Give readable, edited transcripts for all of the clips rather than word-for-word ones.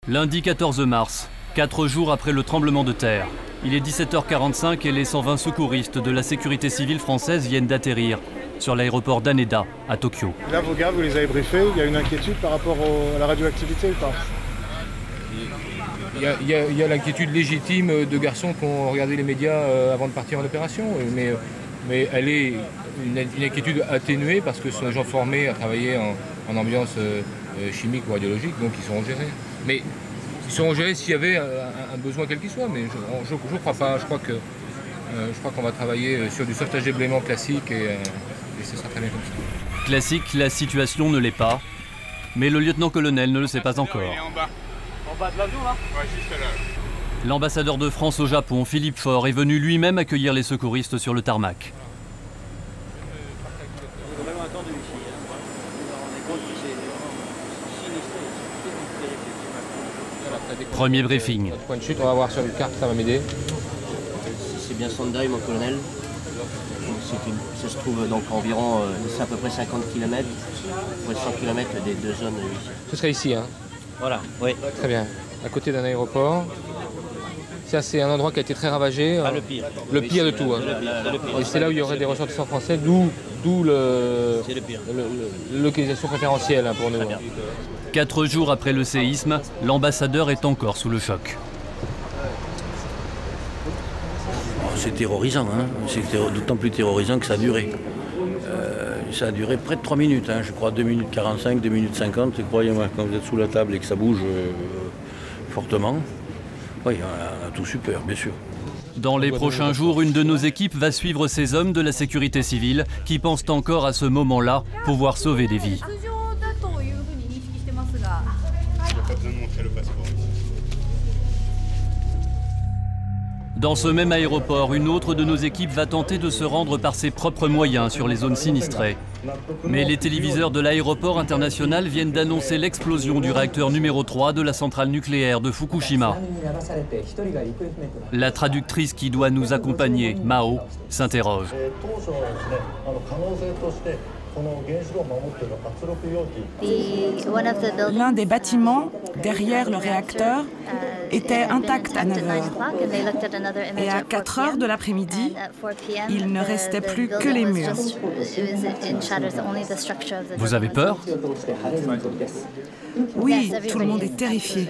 Lundi 14 mars, 4 jours après le tremblement de terre. Il est 17h45 et les 120 secouristes de la sécurité civile française viennent d'atterrir sur l'aéroport d'Haneda, à Tokyo. Là, vos gars, vous les avez briefés, il y a une inquiétude par rapport à la radioactivité ou pas? Il y a l'inquiétude légitime de garçons qui ont regardé les médias avant de partir en opération, mais elle est une inquiétude atténuée parce que ce sont des gens formés à travailler en ambiance chimique ou radiologique, donc ils seront gérés. Mais ils seront gérés s'il y avait un besoin quel qu'il soit, mais je ne crois pas. Je crois qu'on va travailler sur du sauvetage d'éléments classique et ce sera très bien comme ça. Classique, la situation ne l'est pas, mais le lieutenant-colonel ne le sait pas encore. En bas de l'avion là? Ouais, juste là. L'ambassadeur de France au Japon, Philippe Faure, est venu lui-même accueillir les secouristes sur le tarmac. Premier briefing. Point de chute, on va voir sur une carte, ça va m'aider. C'est bien Sendai, mon colonel. Ça se trouve donc environ, c'est à peu près 50 km, 100 km des deux zones ici. Ce serait ici, hein? Voilà, oui. Très bien. À côté d'un aéroport. Ça, c'est un endroit qui a été très ravagé. Ah, le pire. Le pire de tout. Hein. Et c'est là où il y aurait des ressortissants français, d'où la localisation préférentielle pour nous. 4 jours après le séisme, l'ambassadeur est encore sous le choc. C'est terrorisant, hein. C'est d'autant plus terrorisant que ça a duré. Ça a duré près de 3 minutes, hein. Je crois 2 minutes 45, 2 minutes 50. Et croyez-moi, quand vous êtes sous la table et que ça bouge fortement, oui, on a tout super, bien sûr. Dans les prochains jours, une de nos équipes va suivre ces hommes de la sécurité civile qui pensent encore à ce moment-là pouvoir sauver des vies. Dans ce même aéroport, une autre de nos équipes va tenter de se rendre par ses propres moyens sur les zones sinistrées. Mais les téléviseurs de l'aéroport international viennent d'annoncer l'explosion du réacteur numéro 3 de la centrale nucléaire de Fukushima. La traductrice qui doit nous accompagner, Mao, s'interroge. L'un des bâtiments derrière le réacteur était intact à 9h. Et à 4h de l'après-midi, il ne restait plus que les murs. Vous avez peur? Oui, tout le monde est terrifié.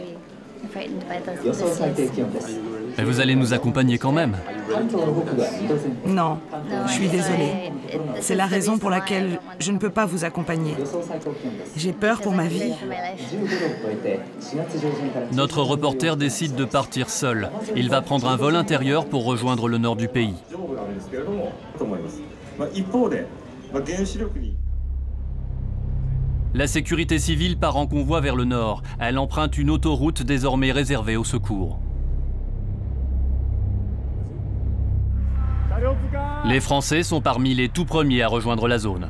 Et vous allez nous accompagner quand même? Non, je suis désolée. C'est la raison pour laquelle je ne peux pas vous accompagner. J'ai peur pour ma vie. Notre reporter décide de partir seul. Il va prendre un vol intérieur pour rejoindre le nord du pays. La sécurité civile part en convoi vers le nord. Elle emprunte une autoroute désormais réservée au secours. Les Français sont parmi les tout premiers à rejoindre la zone.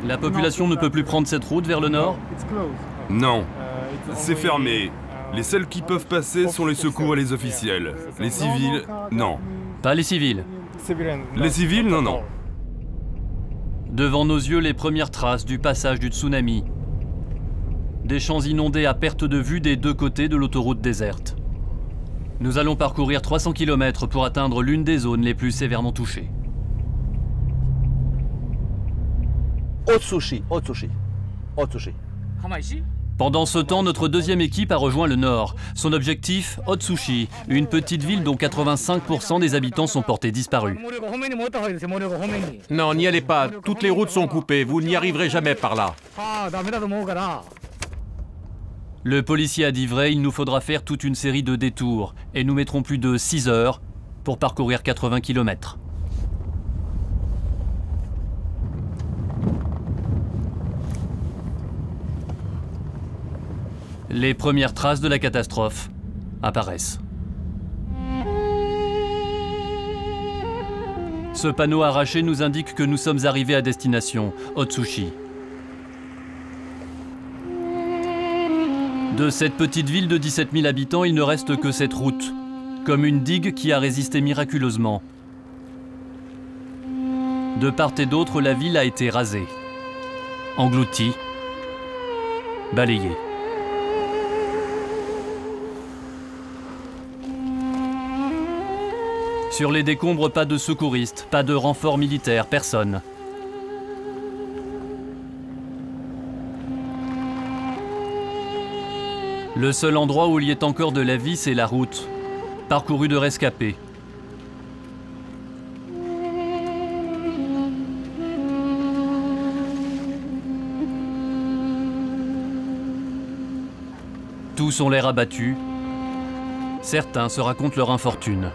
La population ne peut plus prendre cette route vers le nord? Non, c'est fermé. Les seuls qui peuvent passer sont les secours et les officiels. Les civils, non. Pas les civils? Les civils, non, non. Devant nos yeux, les premières traces du passage du tsunami. Des champs inondés à perte de vue des deux côtés de l'autoroute déserte. Nous allons parcourir 300 km pour atteindre l'une des zones les plus sévèrement touchées. Otsushi. Pendant ce temps, notre deuxième équipe a rejoint le nord. Son objectif, Otsushi, une petite ville dont 85% des habitants sont portés disparus. Non, n'y allez pas. Toutes les routes sont coupées. Vous n'y arriverez jamais par là. Le policier a dit vrai, il nous faudra faire toute une série de détours. Et nous mettrons plus de 6 heures pour parcourir 80 km. Les premières traces de la catastrophe apparaissent. Ce panneau arraché nous indique que nous sommes arrivés à destination, Otsushi. De cette petite ville de 17 000 habitants, il ne reste que cette route, comme une digue qui a résisté miraculeusement De part et d'autre, la ville a été rasée, engloutie, balayée. Sur les décombres, pas de secouristes, pas de renforts militaires, personne. Le seul endroit où il y ait encore de la vie, c'est la route, parcourue de rescapés. Tous ont l'air abattus. Certains se racontent leur infortune.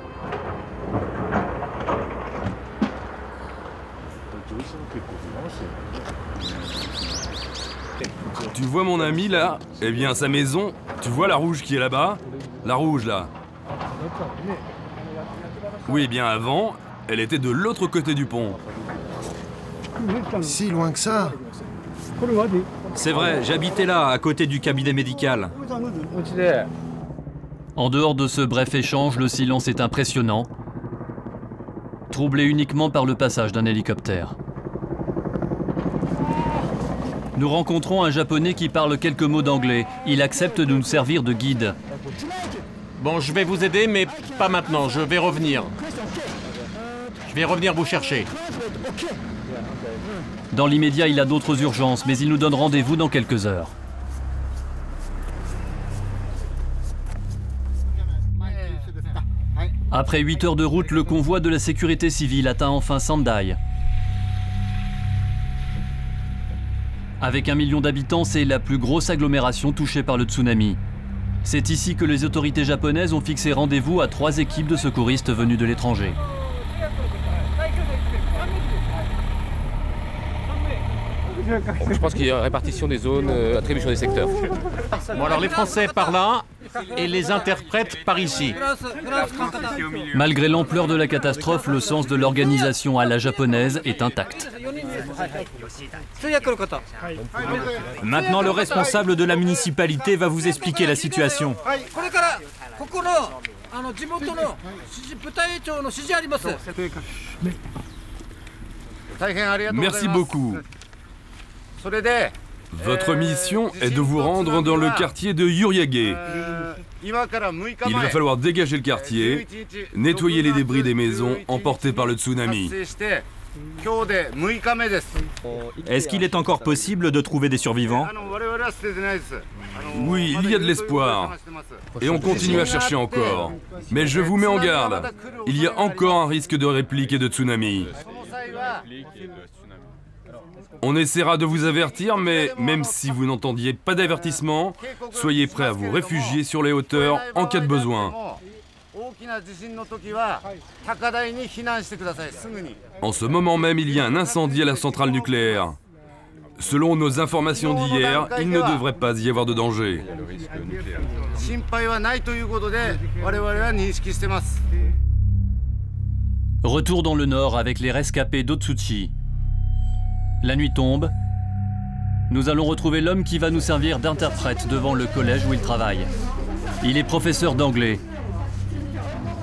Tu vois mon ami là? Eh bien sa maison, tu vois la rouge qui est là-bas? La rouge là. Oui, eh bien avant, elle était de l'autre côté du pont. Si loin que ça? C'est vrai, j'habitais là, à côté du cabinet médical. En dehors de ce bref échange, le silence est impressionnant, troublé uniquement par le passage d'un hélicoptère. Nous rencontrons un Japonais qui parle quelques mots d'anglais. Il accepte de nous servir de guide. Bon, je vais vous aider, mais pas maintenant, je vais revenir. Je vais revenir vous chercher. Dans l'immédiat, il a d'autres urgences, mais il nous donne rendez-vous dans quelques heures. Après 8 heures de route, le convoi de la sécurité civile atteint enfin Sendai. Avec 1 million d'habitants, c'est la plus grosse agglomération touchée par le tsunami. C'est ici que les autorités japonaises ont fixé rendez-vous à 3 équipes de secouristes venus de l'étranger. Je pense qu'il y a répartition des zones, attribution des secteurs. Bon alors les Français par là et les interprètes par ici. Malgré l'ampleur de la catastrophe, le sens de l'organisation à la japonaise est intact. Maintenant, le responsable de la municipalité va vous expliquer la situation. Merci beaucoup. Votre mission est de vous rendre dans le quartier de Yuriage. Il va falloir dégager le quartier, nettoyer les débris des maisons emportés par le tsunami. Est-ce qu'il est encore possible de trouver des survivants? Oui, il y a de l'espoir. Et on continue à chercher encore. Mais je vous mets en garde. Il y a encore un risque de réplique et de tsunami. On essaiera de vous avertir, mais même si vous n'entendiez pas d'avertissement, soyez prêts à vous réfugier sur les hauteurs en cas de besoin. En ce moment même, il y a un incendie à la centrale nucléaire. Selon nos informations d'hier, il ne devrait pas y avoir de danger. Retour dans le nord avec les rescapés d'Otsuchi. La nuit tombe. Nous allons retrouver l'homme qui va nous servir d'interprète devant le collège où il travaille. Il est professeur d'anglais.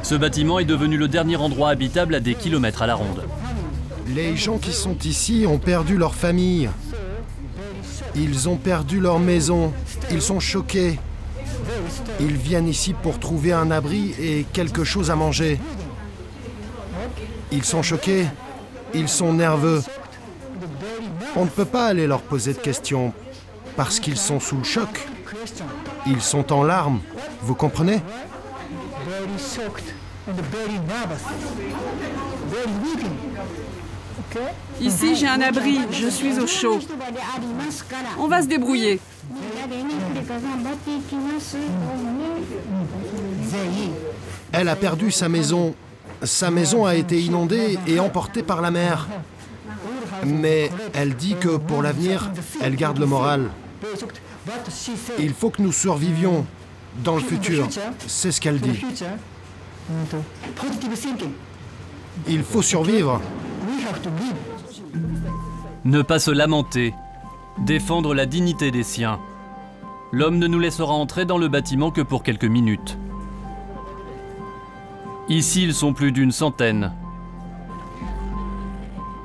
Ce bâtiment est devenu le dernier endroit habitable à des kilomètres à la ronde. Les gens qui sont ici ont perdu leur famille. Ils ont perdu leur maison. Ils sont choqués. Ils viennent ici pour trouver un abri et quelque chose à manger. Ils sont choqués. Ils sont nerveux. On ne peut pas aller leur poser de questions parce qu'ils sont sous le choc. Ils sont en larmes. Vous comprenez? Ici, j'ai un abri. Je suis au chaud. On va se débrouiller. Elle a perdu sa maison. Sa maison a été inondée et emportée par la mer. Mais elle dit que pour l'avenir, elle garde le moral. Il faut que nous survivions dans le futur. C'est ce qu'elle dit. Il faut survivre. Ne pas se lamenter. Défendre la dignité des siens. L'homme ne nous laissera entrer dans le bâtiment que pour quelques minutes. Ici, ils sont plus d'une centaine.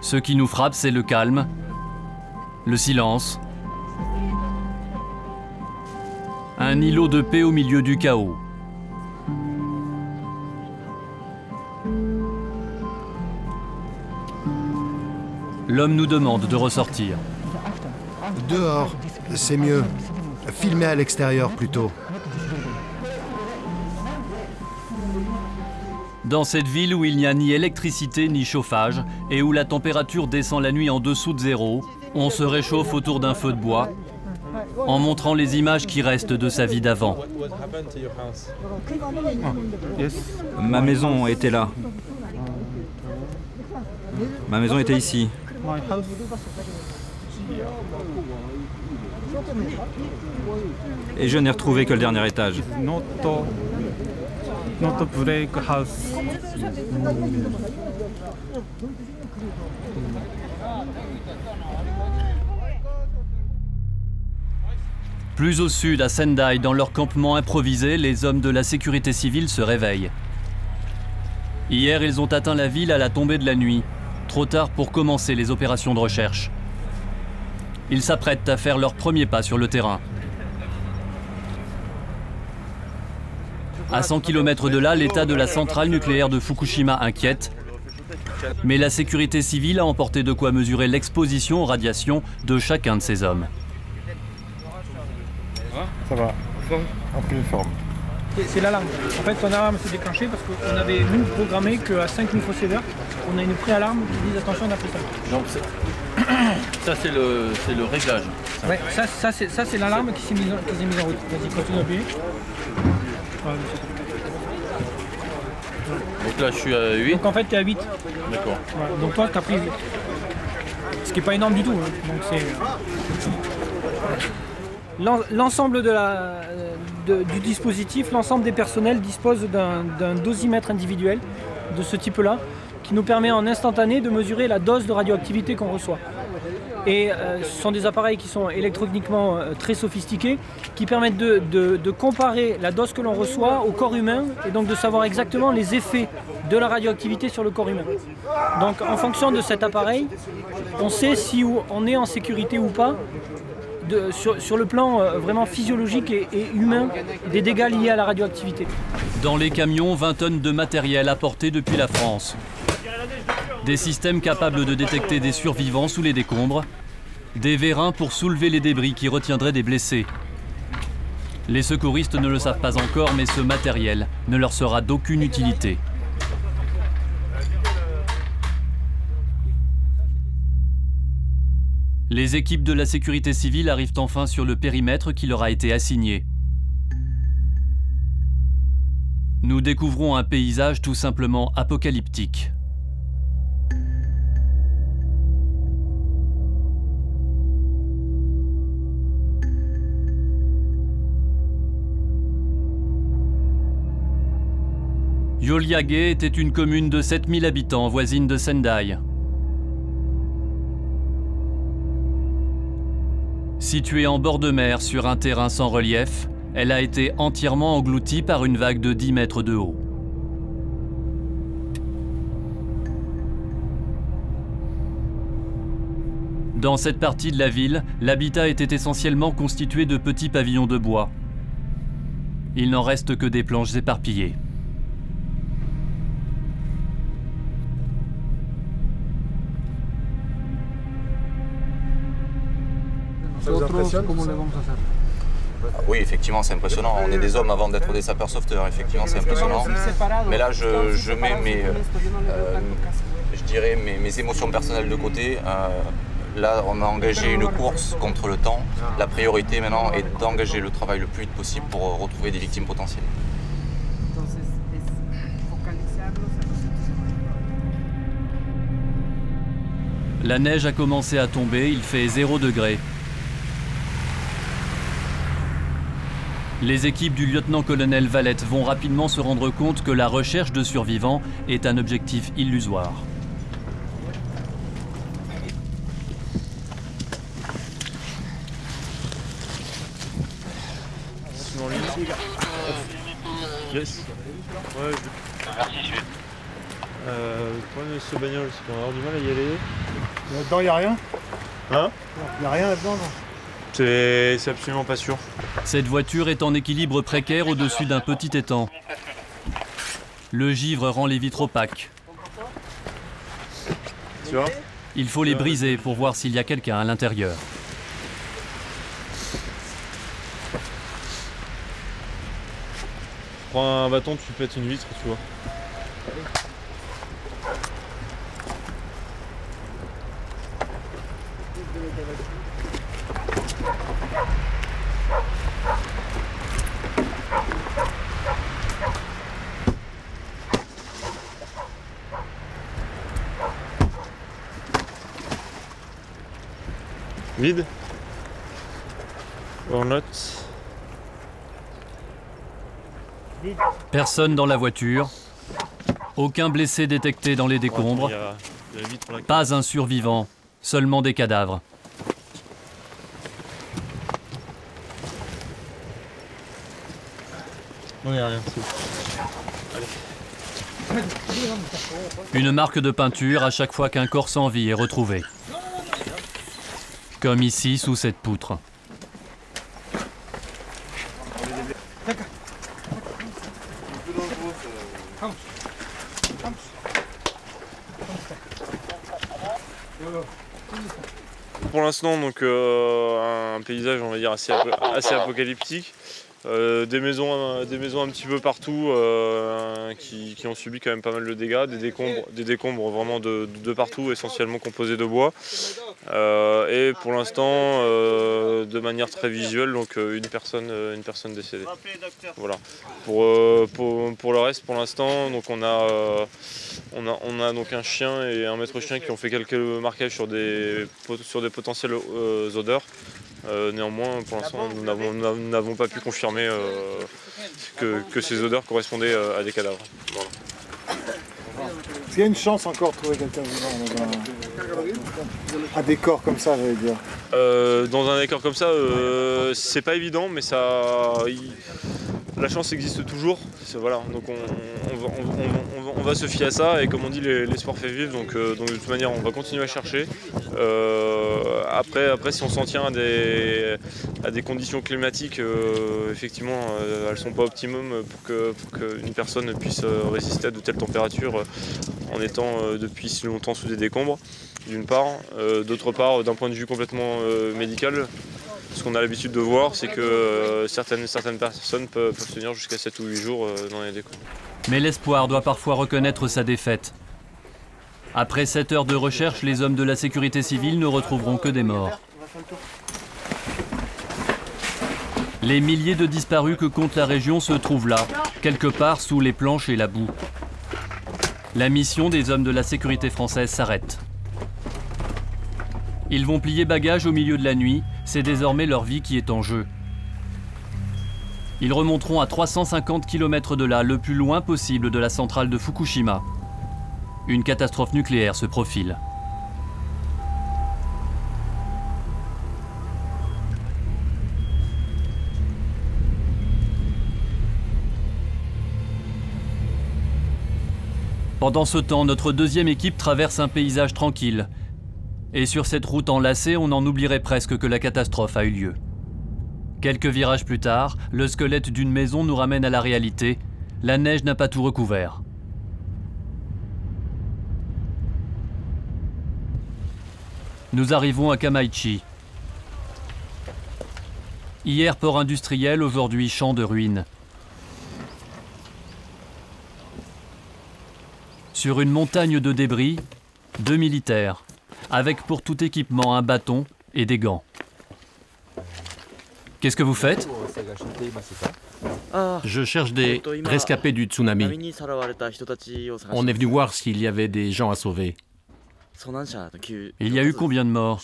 Ce qui nous frappe, c'est le calme, le silence, un îlot de paix au milieu du chaos. L'homme nous demande de ressortir. Dehors, c'est mieux. Filmer à l'extérieur plutôt. Dans cette ville où il n'y a ni électricité ni chauffage et où la température descend la nuit en dessous de zéro, on se réchauffe autour d'un feu de bois en montrant les images qui restent de sa vie d'avant. Ma maison était là. Ma maison était ici. Et je n'ai retrouvé que le dernier étage. Plus au sud, à Sendai, dans leur campement improvisé, les hommes de la sécurité civile se réveillent. Hier, ils ont atteint la ville à la tombée de la nuit, trop tard pour commencer les opérations de recherche. Ils s'apprêtent à faire leur premier pas sur le terrain. À 100 km de là, l'état de la centrale nucléaire de Fukushima inquiète. Mais la sécurité civile a emporté de quoi mesurer l'exposition aux radiations de chacun de ces hommes. Ça va, en pleine forme. C'est l'alarme. En fait, son alarme s'est déclenchée parce qu'on avait nous programmé qu'à 5 microsieverts, on a une pré-alarme qui dit attention, on a fait ça. Donc ça c'est le réglage. Ouais, ça c'est l'alarme qui s'est mise en route. Vas-y, continue d'appuyer. Donc là je suis à 8. Donc en fait tu es à 8. D'accord. Ouais, donc toi tu as pris 8. Ce qui n'est pas énorme du tout. Hein. Donc c'est l'ensemble du dispositif, l'ensemble des personnels dispose d'un dosimètre individuel de ce type-là qui nous permet en instantané de mesurer la dose de radioactivité qu'on reçoit. Et ce sont des appareils qui sont électroniquement très sophistiqués, qui permettent de comparer la dose que l'on reçoit au corps humain et donc de savoir exactement les effets de la radioactivité sur le corps humain. Donc en fonction de cet appareil, on sait si on est en sécurité ou pas sur le plan vraiment physiologique et humain des dégâts liés à la radioactivité. Dans les camions, 20 tonnes de matériel apporté depuis la France. Des systèmes capables de détecter des survivants sous les décombres, des vérins pour soulever les débris qui retiendraient des blessés. Les secouristes ne le savent pas encore, mais ce matériel ne leur sera d'aucune utilité. Les équipes de la sécurité civile arrivent enfin sur le périmètre qui leur a été assigné. Nous découvrons un paysage tout simplement apocalyptique. Yuryage était une commune de 7000 habitants, voisine de Sendai. Située en bord de mer sur un terrain sans relief, elle a été entièrement engloutie par une vague de 10 mètres de haut. Dans cette partie de la ville, l'habitat était essentiellement constitué de petits pavillons de bois. Il n'en reste que des planches éparpillées. Oui, effectivement, c'est impressionnant. On est des hommes avant d'être des sapeurs-sauveteurs. Effectivement, c'est impressionnant. Mais là, je mets je dirais mes émotions personnelles de côté. Là, on a engagé une course contre le temps. La priorité maintenant est d'engager le travail le plus vite possible pour retrouver des victimes potentielles. La neige a commencé à tomber, il fait 0 degré. Les équipes du lieutenant-colonel Valette vont rapidement se rendre compte que la recherche de survivants est un objectif illusoire. Yes. Ouais, merci, Le problème de ce bagnole, c'est qu'on va avoir du mal à y aller. Là-dedans, il n'y a rien? Hein? Il n'y a rien là-dedans, non? C'est absolument pas sûr. Cette voiture est en équilibre précaire au-dessus d'un petit étang. Le givre rend les vitres opaques. Tu vois? Il faut les briser pour voir s'il y a quelqu'un à l'intérieur. Prends un bâton, tu pètes une vitre, tu vois. Vide? Or not? Personne dans la voiture. Aucun blessé détecté dans les décombres. Pas un survivant, seulement des cadavres. Non, il n'y a rien. Allez. Une marque de peinture à chaque fois qu'un corps sans vie est retrouvé. Comme ici, sous cette poutre. Pour l'instant, donc un paysage, on va dire, assez apocalyptique. Des maisons un petit peu partout qui ont subi quand même pas mal de dégâts, des décombres vraiment de partout, essentiellement composés de bois. Et pour l'instant, de manière très visuelle, donc une personne décédée. Voilà. Pour le reste, pour l'instant, donc on a donc un chien et un maître chien qui ont fait quelques marquages sur des potentielles odeurs. Néanmoins, pour l'instant, nous n'avons pas pu confirmer que ces odeurs correspondaient à des cadavres. Voilà. Est-ce qu'il y a une chance encore de trouver quelqu'un vivant dans un décor comme ça, j'allais dire? Dans un décor comme ça, c'est pas évident, mais la chance existe toujours. Voilà, donc on va se fier à ça, et comme on dit, l'espoir fait vivre, donc de toute manière on va continuer à chercher. Après si on s'en tient à des conditions climatiques, effectivement elles sont pas optimum pour qu'une personne puisse résister à de telles températures en étant depuis si longtemps sous des décombres, d'une part. D'autre part, d'un point de vue complètement médical, ce qu'on a l'habitude de voir, c'est que certaines personnes peuvent tenir jusqu'à 7 ou 8 jours dans les décombres. Mais l'espoir doit parfois reconnaître sa défaite. Après 7 heures de recherche, les hommes de la sécurité civile ne retrouveront que des morts. Les milliers de disparus que compte la région se trouvent là, quelque part sous les planches et la boue. La mission des hommes de la sécurité française s'arrête. Ils vont plier bagages au milieu de la nuit, c'est désormais leur vie qui est en jeu. Ils remonteront à 350 km de là, le plus loin possible de la centrale de Fukushima. Une catastrophe nucléaire se profile. Pendant ce temps, notre deuxième équipe traverse un paysage tranquille. Et sur cette route enlacée, on en oublierait presque que la catastrophe a eu lieu. Quelques virages plus tard, le squelette d'une maison nous ramène à la réalité. La neige n'a pas tout recouvert. Nous arrivons à Kamaichi. Hier port industriel, aujourd'hui champ de ruines. Sur une montagne de débris, 2 militaires, avec pour tout équipement un bâton et des gants. Qu'est-ce que vous faites? Je cherche des rescapés du tsunami. On est venu voir s'il y avait des gens à sauver. Il y a eu combien de morts?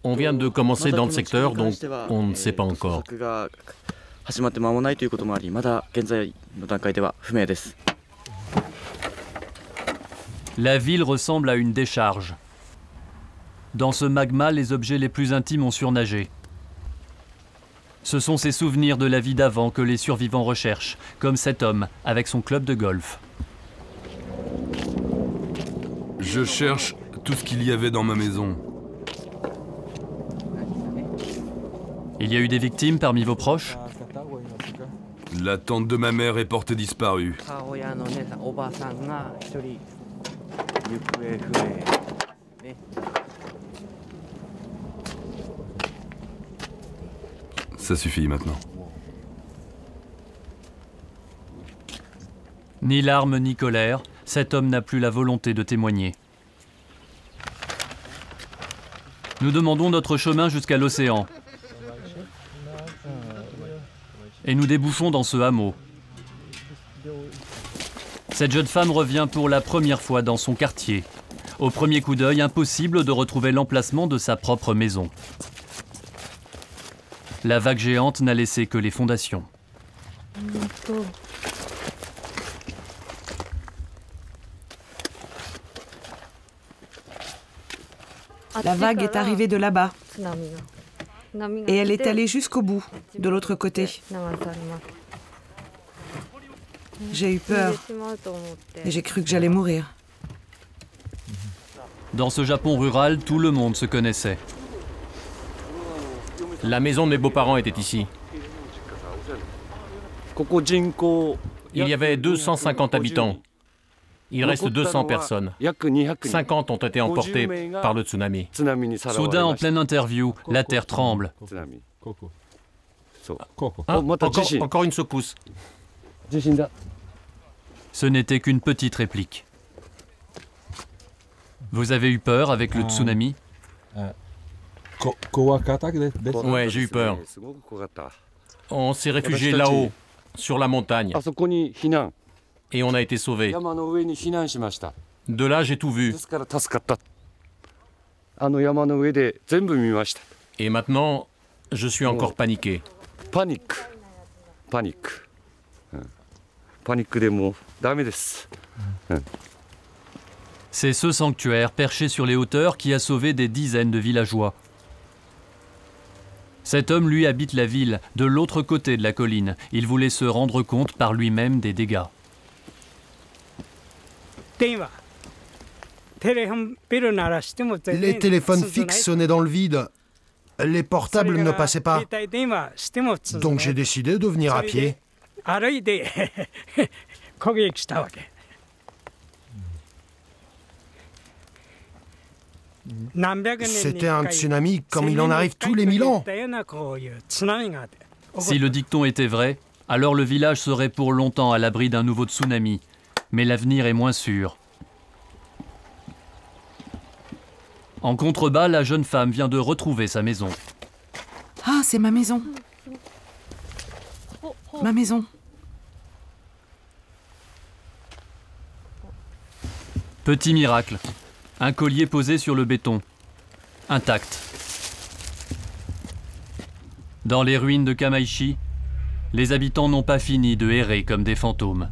On vient de commencer dans le secteur, donc on ne sait pas encore. La ville ressemble à une décharge. Dans ce magma, les objets les plus intimes ont surnagé. Ce sont ces souvenirs de la vie d'avant que les survivants recherchent, comme cet homme avec son club de golf. Je cherche tout ce qu'il y avait dans ma maison. Il y a eu des victimes parmi vos proches? La tante de ma mère est portée disparue. Ça suffit maintenant. Ni larmes ni colère, cet homme n'a plus la volonté de témoigner. Nous demandons notre chemin jusqu'à l'océan. Et nous débouchons dans ce hameau. Cette jeune femme revient pour la première fois dans son quartier. Au premier coup d'œil, impossible de retrouver l'emplacement de sa propre maison. La vague géante n'a laissé que les fondations. La vague est arrivée de là-bas. Et elle est allée jusqu'au bout, de l'autre côté. J'ai eu peur. Et j'ai cru que j'allais mourir. Dans ce Japon rural, tout le monde se connaissait. La maison de mes beaux-parents était ici. Il y avait 250 habitants. Il reste 200 personnes. 50 ont été emportés par le tsunami. Soudain, en pleine interview, la terre tremble. Ah, encore une secousse. Ce n'était qu'une petite réplique. Vous avez eu peur avec le tsunami? Ouais, j'ai eu peur. On s'est réfugié là-haut, sur la montagne. Et on a été sauvés. De là, j'ai tout vu. Et maintenant, je suis encore paniqué. C'est ce sanctuaire perché sur les hauteurs qui a sauvé des dizaines de villageois. Cet homme, lui, habite la ville, de l'autre côté de la colline. Il voulait se rendre compte par lui-même des dégâts. Les téléphones fixes sonnaient dans le vide. Les portables ne passaient pas. Donc j'ai décidé de venir à pied. C'était un tsunami comme il en arrive tous les 1000 ans. Si le dicton était vrai, alors le village serait pour longtemps à l'abri d'un nouveau tsunami. Mais l'avenir est moins sûr. En contrebas, la jeune femme vient de retrouver sa maison. Ah, c'est ma maison. Ma maison. Petit miracle. Un collier posé sur le béton. Intact. Dans les ruines de Kamaishi, les habitants n'ont pas fini de errer comme des fantômes.